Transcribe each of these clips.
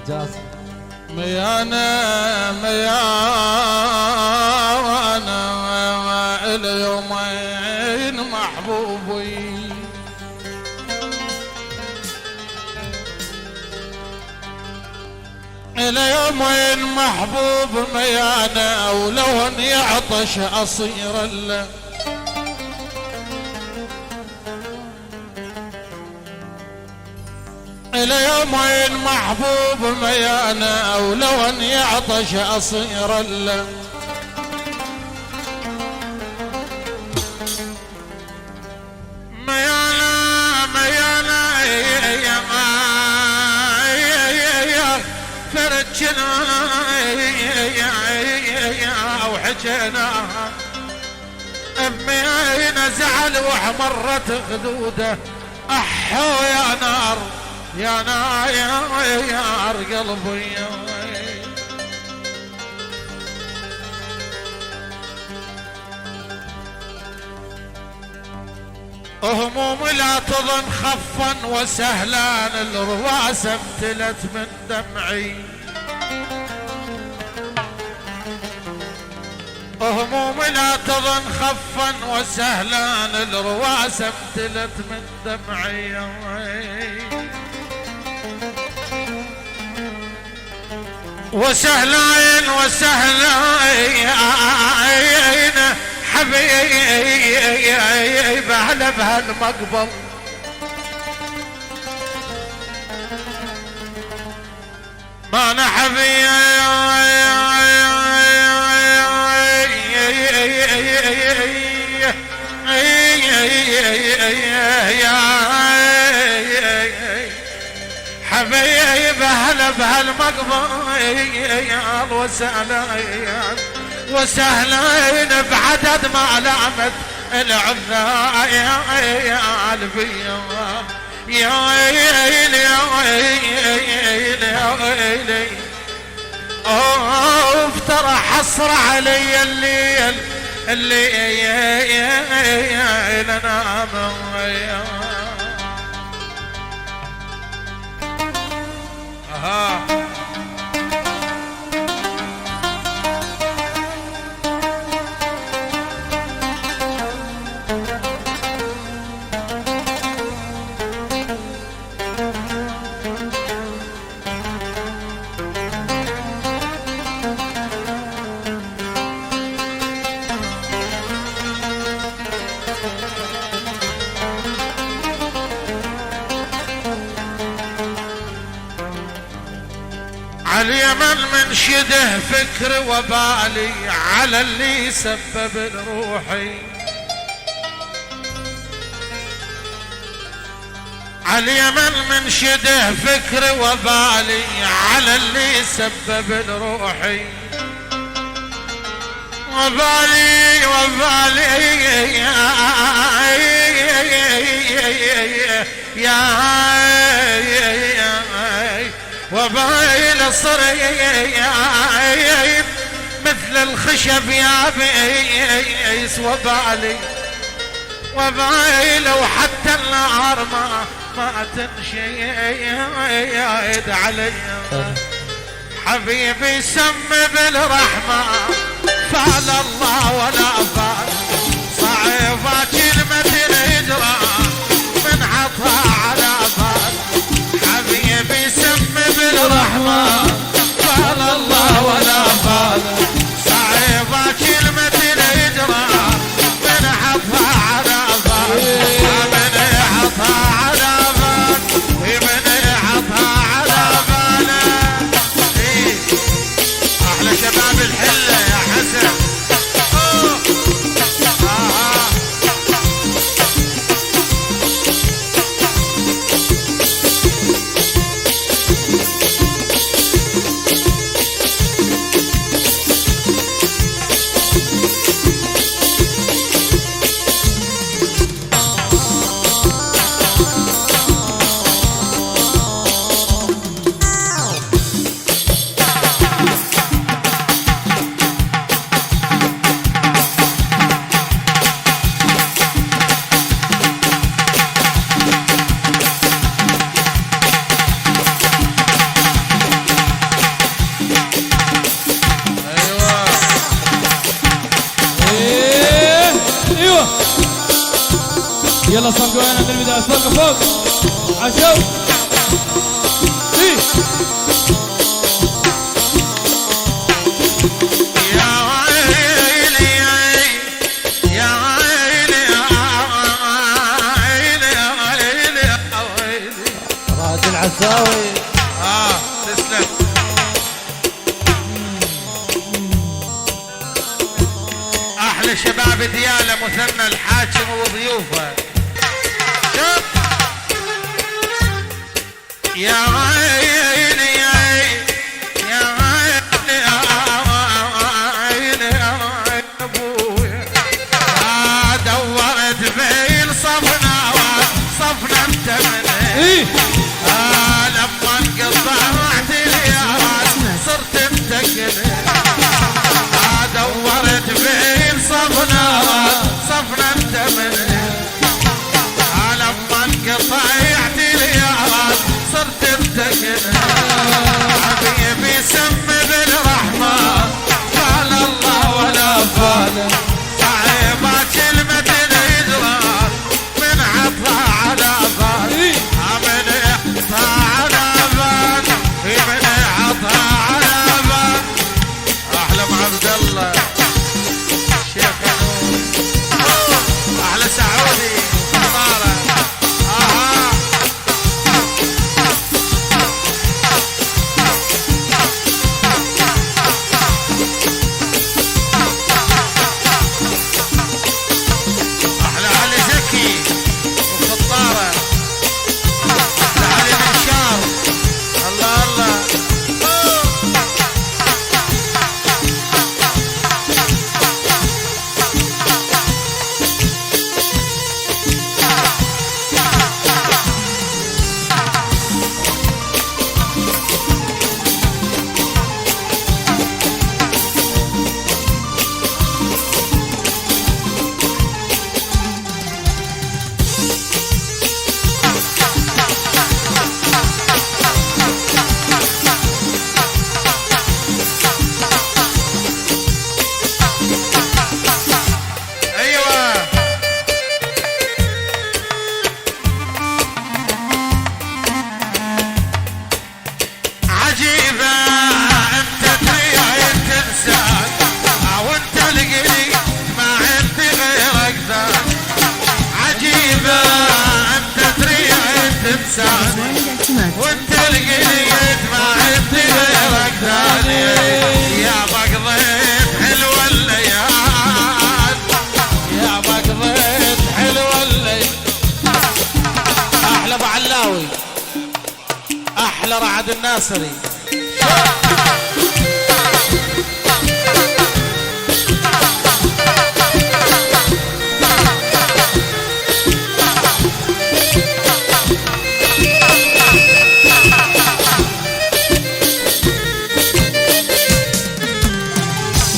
جاسم ميانا اليومين محبوبي اليومين محبوب ميانا ولو ان يعطش اصير له اليومين محبوب ميانا ولو ان يعطش اصير له وحجينا أمينا زعل وحمرت خدوده أحو يا نار يا نار يا نار قلبي هموم لا تظن خفا وسهلان الرواس امتلت من دمعي هموم لا تظن خفا وسهلان الرواس امتلت من دمعي وسهلين حبيب على بهالمقبل ما نحبي حبيب هلا بهالمقبل وسهلين بعدد ما لامت العذال بيا يا ويلي يا ويلي يا ويلي افترى حصر علي الليل الليل نام اليمن من شده فكر وبالي على اللي سبب لروحي اليمن من شده فكر وبالي على اللي سبب لروحي وبالي وبايل صريب مثل الخشب يا بيس وبايل وحتى النار ما تنشيد علي حبيبي سم بالرحمة فعل الله ولا فعل صعيبة كلمة الهجرة من عطها على فعل حبيبي سم بالرحمة فعل الله ولا فعل صعيبة كلمة الهجرة من عطها على فعل من عطها على فعل من عطها على فعل احلى شباب الحلة يا حسن يلا صفقوا هنا من البداية، صفقوا فوق عشو. العساوي تسلم. احلى شباب ديالة مثنى الحاكم وضيوفه. شوف يا عيني يا عيني يا ابويا، دورت بين صفنا انت من لما انقطعت الياس صرت متكل. دورت بين صفنا انت من لما انقطعت الياس صرت متكل. حبيبي سم بالرحمة قال الله ولا فال، صعيبة كلمة الهجران من عطها على بال، من عطها على بال، من عطها على بال. احلى عبد الله شيخ نور، احلى سعودي طارق. احلى علي زكي وخطاره، احلى علي منشار. الله الله ايوه. عجيبة انت تريد تنساك، وانت القريب ما عندي غيرك ذاك. عجيبة انت تريد تنساك، وانت القريب ما عندي غيرك ذاك. يا بقضيت حلوة الليال، يا بقضيت حلوة الليل. احلى ابو علاوي، احلى رعد الناصري.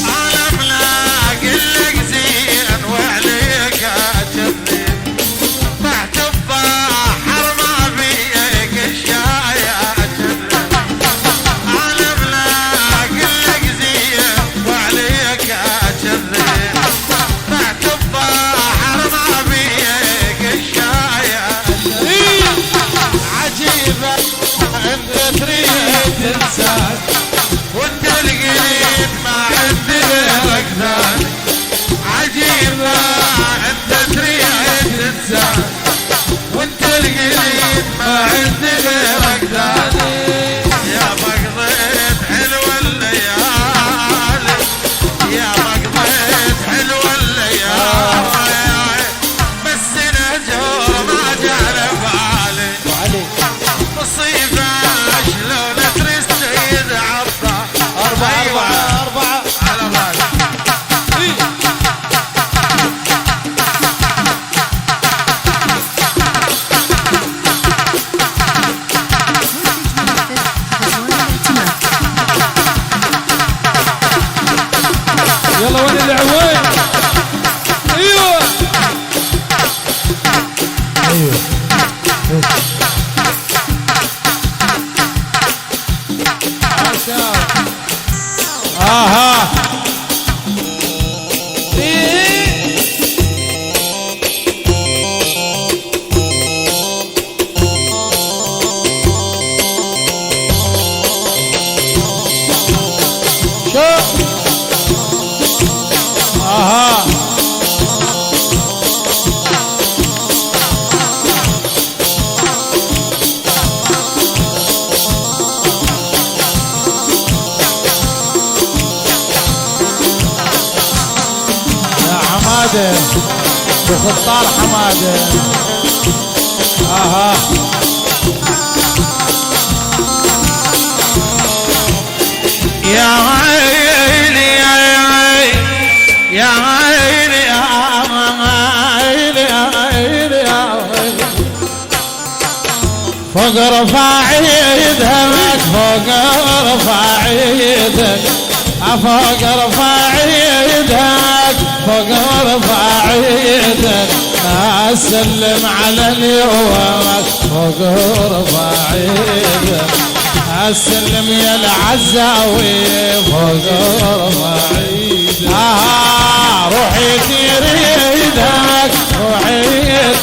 انا ملاقي لك زين وعليك اجرب، تحت البحر ما بيك الشايع اجرب. انا ملاقي لك زين وعليك اجرب، تحت البحر ما بيك الشايع اجرب. عجيبة انت تريد تنساك، وانت القريب ما عندي غيرك ذاك. عجيبة انت تريد تنساك، وانت القريب ما عندي غيرك ذاك. يا بقضيت حلوة الليالي، يا بقضيت حلوة الليالي، بس نجور ما جعل بالي. مصيبة شلون تريد سيد عطا. أربعة على بالي. يلا وين العوين؟ ايوه اها حماده وخطار حماده. اها يا عيني يا عيني يا عيني يا عيني يا عيني يا عيني فوق رفع يدك فوق رفع يدك فوق رفع يدك فوق رفع يدك اسلم على اليوم فوق رفع يدك اسلم يا العزاوي فوق رفع يدك روحي تريدك روحي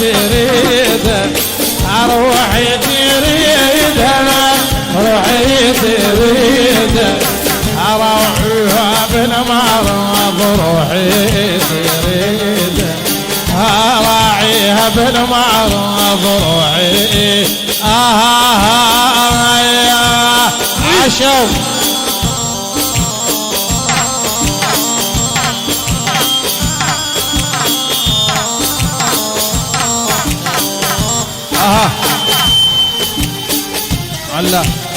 تريدك روحي تريدك روحي تريدك روحيها بالمرض روحي تريدك راعيها بالمرض روحي عشو الله